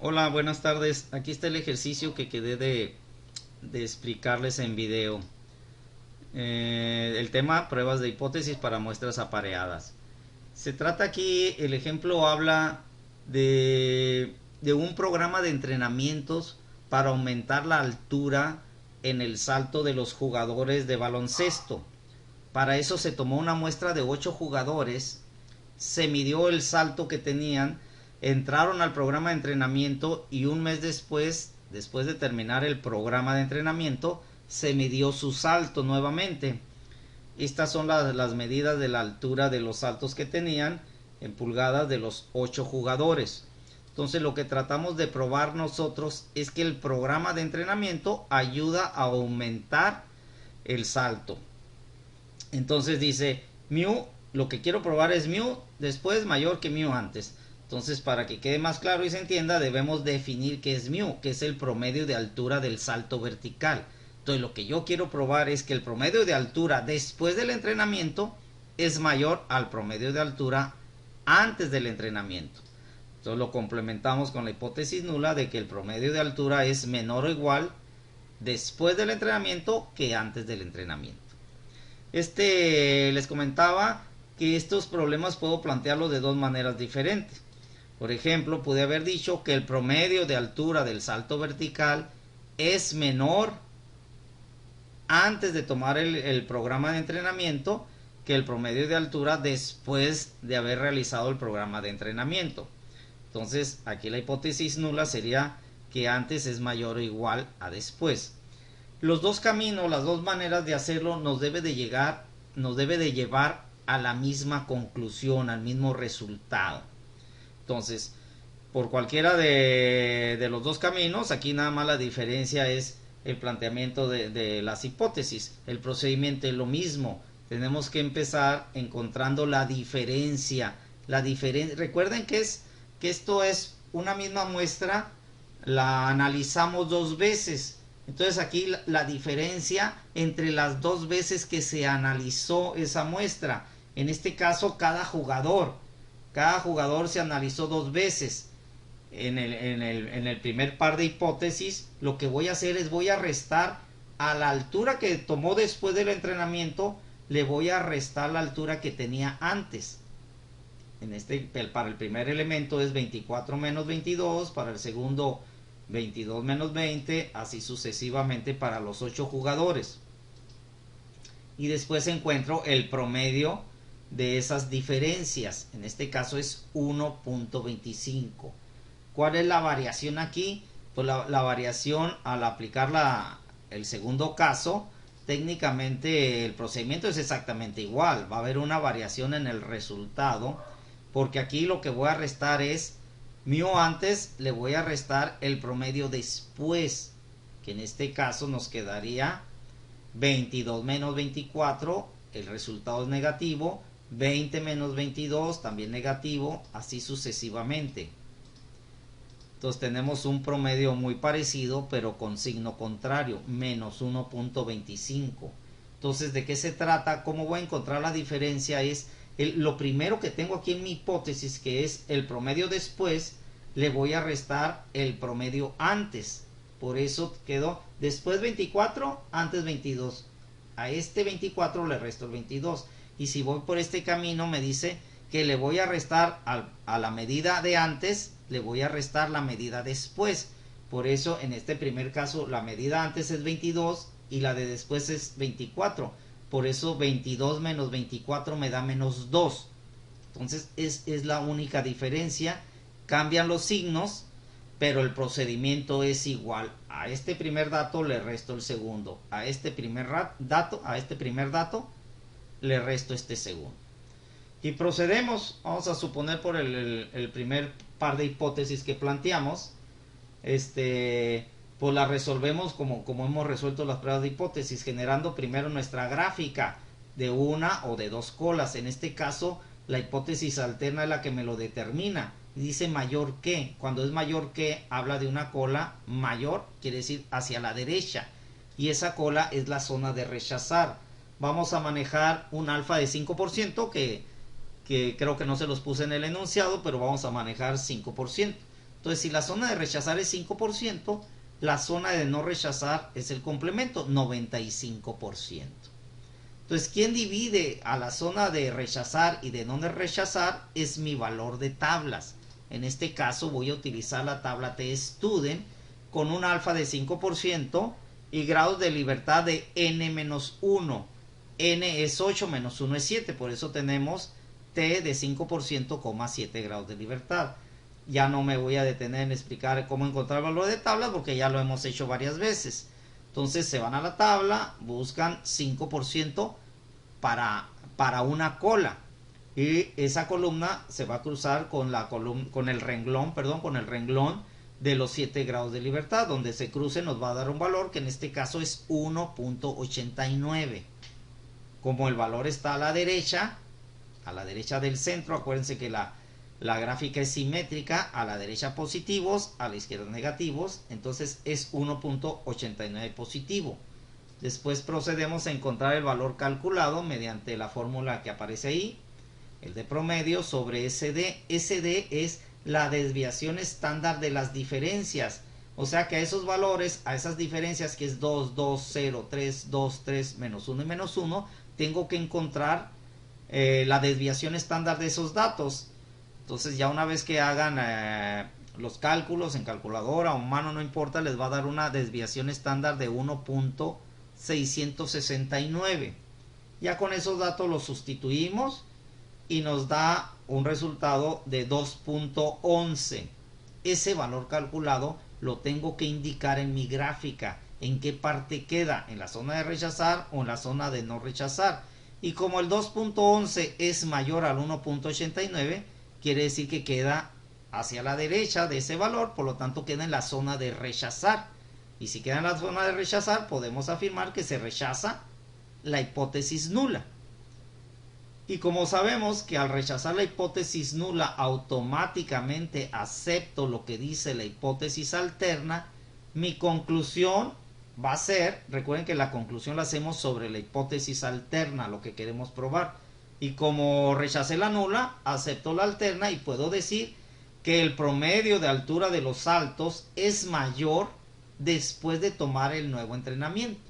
Hola, buenas tardes. Aquí está el ejercicio que quedé de explicarles en video. El tema, pruebas de hipótesis para muestras apareadas. Se trata aquí, el ejemplo habla de un programa de entrenamientos para aumentar la altura en el salto de los jugadores de baloncesto. Para eso se tomó una muestra de 8 jugadores, se midió el salto que tenían, entraron al programa de entrenamiento y un mes después de terminar el programa de entrenamiento, se midió su salto nuevamente. Estas son las medidas de la altura de los saltos que tenían en pulgadas de los 8 jugadores. Entonces lo que tratamos de probar nosotros es que el programa de entrenamiento ayuda a aumentar el salto. Entonces dice mu, lo que quiero probar es mu después mayor que mu antes. Entonces, para que quede más claro y se entienda, debemos definir qué es mu, que es el promedio de altura del salto vertical. Entonces, lo que yo quiero probar es que el promedio de altura después del entrenamiento es mayor al promedio de altura antes del entrenamiento. Entonces, lo complementamos con la hipótesis nula de que el promedio de altura es menor o igual después del entrenamiento que antes del entrenamiento. Les comentaba que estos problemas puedo plantearlos de dos maneras diferentes. Por ejemplo, pude haber dicho que el promedio de altura del salto vertical es menor antes de tomar el programa de entrenamiento que el promedio de altura después de haber realizado el programa de entrenamiento. Entonces, aquí la hipótesis nula sería que antes es mayor o igual a después. Los dos caminos, las dos maneras de hacerlo nos debe de llevar a la misma conclusión, al mismo resultado. Entonces, por cualquiera de los dos caminos, aquí nada más la diferencia es el planteamiento de las hipótesis. El procedimiento es lo mismo. Tenemos que empezar encontrando la diferencia. Recuerden que esto es una misma muestra, la analizamos dos veces. Entonces aquí la diferencia entre las dos veces que se analizó esa muestra. En este caso, cada jugador se analizó dos veces. En el primer par de hipótesis, lo que voy a hacer es voy a restar a la altura que tomó después del entrenamiento, le voy a restar la altura que tenía antes. Para el primer elemento es 24 menos 22, para el segundo 22 menos 20, así sucesivamente para los 8 jugadores. Y después encuentro el promedio de esas diferencias. En este caso es 1.25. ¿Cuál es la variación aquí? Pues la variación al aplicar el segundo caso, técnicamente el procedimiento es exactamente igual. Va a haber una variación en el resultado, porque aquí lo que voy a restar es mu antes, le voy a restar el promedio después, que en este caso nos quedaría 22 menos 24, el resultado es negativo, 20 menos 22 también negativo, así sucesivamente. Entonces tenemos un promedio muy parecido, pero con signo contrario, menos 1.25. Entonces, ¿de qué se trata? ¿Cómo voy a encontrar la diferencia? Lo primero que tengo aquí en mi hipótesis, que es el promedio después, le voy a restar el promedio antes. Por eso quedó después 24, antes 22. A este 24 le resto el 22. Y si voy por este camino, me dice que le voy a restar a la medida de antes, le voy a restar la medida después. Por eso en este primer caso la medida antes es 22 y la de después es 24. Por eso 22 menos 24 me da menos 2. Entonces es la única diferencia. Cambian los signos, pero el procedimiento es igual. A este primer dato le resto el segundo. A este primer dato le resto este segundo. Y procedemos, vamos a suponer por el primer par de hipótesis que planteamos, pues la resolvemos como hemos resuelto las pruebas de hipótesis, generando primero nuestra gráfica de una o de dos colas. En este caso, la hipótesis alterna es la que me lo determina. Dice mayor que, cuando es mayor que, habla de una cola mayor, quiere decir hacia la derecha. Y esa cola es la zona de rechazar. Vamos a manejar un alfa de 5%, que creo que no se los puse en el enunciado, pero vamos a manejar 5%. Entonces, si la zona de rechazar es 5%, la zona de no rechazar es el complemento, 95%. Entonces, ¿quién divide a la zona de rechazar y de no rechazar? Es mi valor de tablas. En este caso voy a utilizar la tabla T-Student con un alfa de 5% y grados de libertad de n-1. N es 8, menos 1 es 7, por eso tenemos T de 5%, 7 grados de libertad. Ya no me voy a detener en explicar cómo encontrar el valor de tabla porque ya lo hemos hecho varias veces. Entonces se van a la tabla, buscan 5% para una cola y esa columna se va a cruzar con el renglón de los 7 grados de libertad. Donde se cruce nos va a dar un valor que en este caso es 1.89. Como el valor está a la derecha del centro, acuérdense que la gráfica es simétrica, a la derecha positivos, a la izquierda negativos, entonces es 1.89 positivo. Después procedemos a encontrar el valor calculado mediante la fórmula que aparece ahí, el de promedio sobre SD. SD es la desviación estándar de las diferencias, o sea que a esos valores, a esas diferencias que es 2, 2, 0, 3, 2, 3, menos 1 y menos 1, tengo que encontrar la desviación estándar de esos datos. Entonces ya una vez que hagan los cálculos en calculadora o mano, no importa, les va a dar una desviación estándar de 1.669. Ya con esos datos los sustituimos y nos da un resultado de 2.11. Ese valor calculado lo tengo que indicar en mi gráfica, en qué parte queda, en la zona de rechazar o en la zona de no rechazar. Y como el 2.11 es mayor al 1.89, quiere decir que queda hacia la derecha de ese valor, por lo tanto queda en la zona de rechazar. Y si queda en la zona de rechazar, podemos afirmar que se rechaza la hipótesis nula. Y como sabemos que al rechazar la hipótesis nula automáticamente acepto lo que dice la hipótesis alterna, mi conclusión va a ser, recuerden que la conclusión la hacemos sobre la hipótesis alterna, lo que queremos probar. Y como rechacé la nula, acepto la alterna y puedo decir que el promedio de altura de los saltos es mayor después de tomar el nuevo entrenamiento,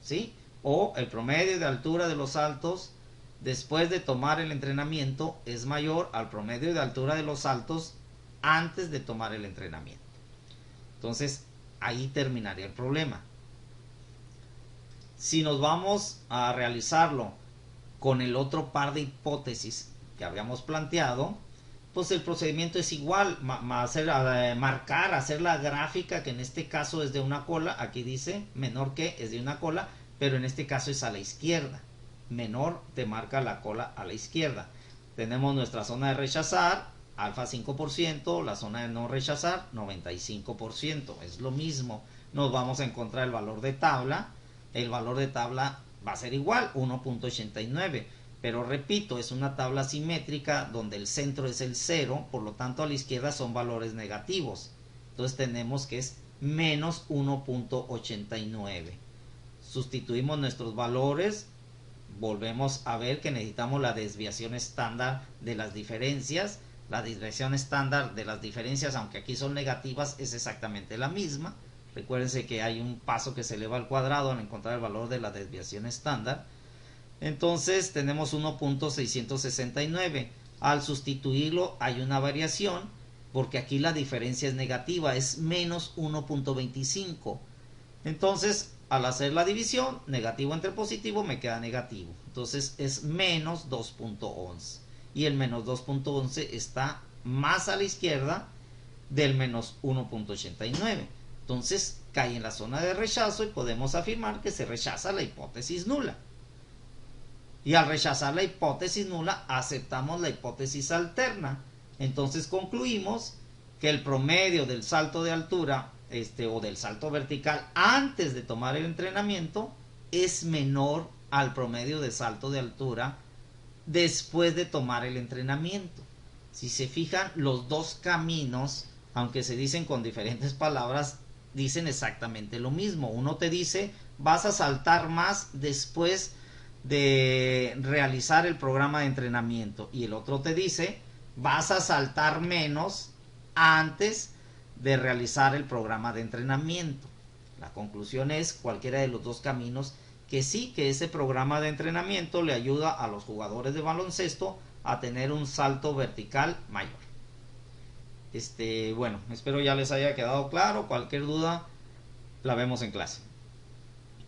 ¿sí? O el promedio de altura de los saltos después de tomar el entrenamiento es mayor al promedio de altura de los saltos antes de tomar el entrenamiento. Entonces ahí terminaría el problema. Si nos vamos a realizarlo con el otro par de hipótesis que habíamos planteado, pues el procedimiento es igual, hacer la gráfica, que en este caso es de una cola, aquí dice menor que es de una cola, pero en este caso es a la izquierda. Menor te marca la cola a la izquierda. Tenemos nuestra zona de rechazar, alfa 5%, la zona de no rechazar, 95%. Es lo mismo. Nos vamos a encontrar el valor de tabla. El valor de tabla va a ser igual, 1.89. Pero repito, es una tabla simétrica donde el centro es el 0, por lo tanto a la izquierda son valores negativos. Entonces tenemos que es menos 1.89. Sustituimos nuestros valores. Volvemos a ver que necesitamos la desviación estándar de las diferencias. La desviación estándar de las diferencias, aunque aquí son negativas, es exactamente la misma. Recuérdense que hay un paso que se eleva al cuadrado al encontrar el valor de la desviación estándar. Entonces tenemos 1.669. Al sustituirlo hay una variación, porque aquí la diferencia es negativa, es menos 1.25. Entonces al hacer la división, negativo entre positivo me queda negativo. Entonces es menos 2.11. Y el menos 2.11 está más a la izquierda del menos 1.89. Entonces cae en la zona de rechazo y podemos afirmar que se rechaza la hipótesis nula. Y al rechazar la hipótesis nula, aceptamos la hipótesis alterna. Entonces concluimos que el promedio del salto de altura o del salto vertical antes de tomar el entrenamiento es menor al promedio de salto de altura después de tomar el entrenamiento. Si se fijan, los dos caminos, aunque se dicen con diferentes palabras, dicen exactamente lo mismo. Uno te dice vas a saltar más después de realizar el programa de entrenamiento, y el otro te dice vas a saltar menos antes de realizar el programa de entrenamiento. La conclusión es cualquiera de los dos caminos, que sí, que ese programa de entrenamiento le ayuda a los jugadores de baloncesto a tener un salto vertical mayor. Bueno, espero ya les haya quedado claro. Cualquier duda la vemos en clase.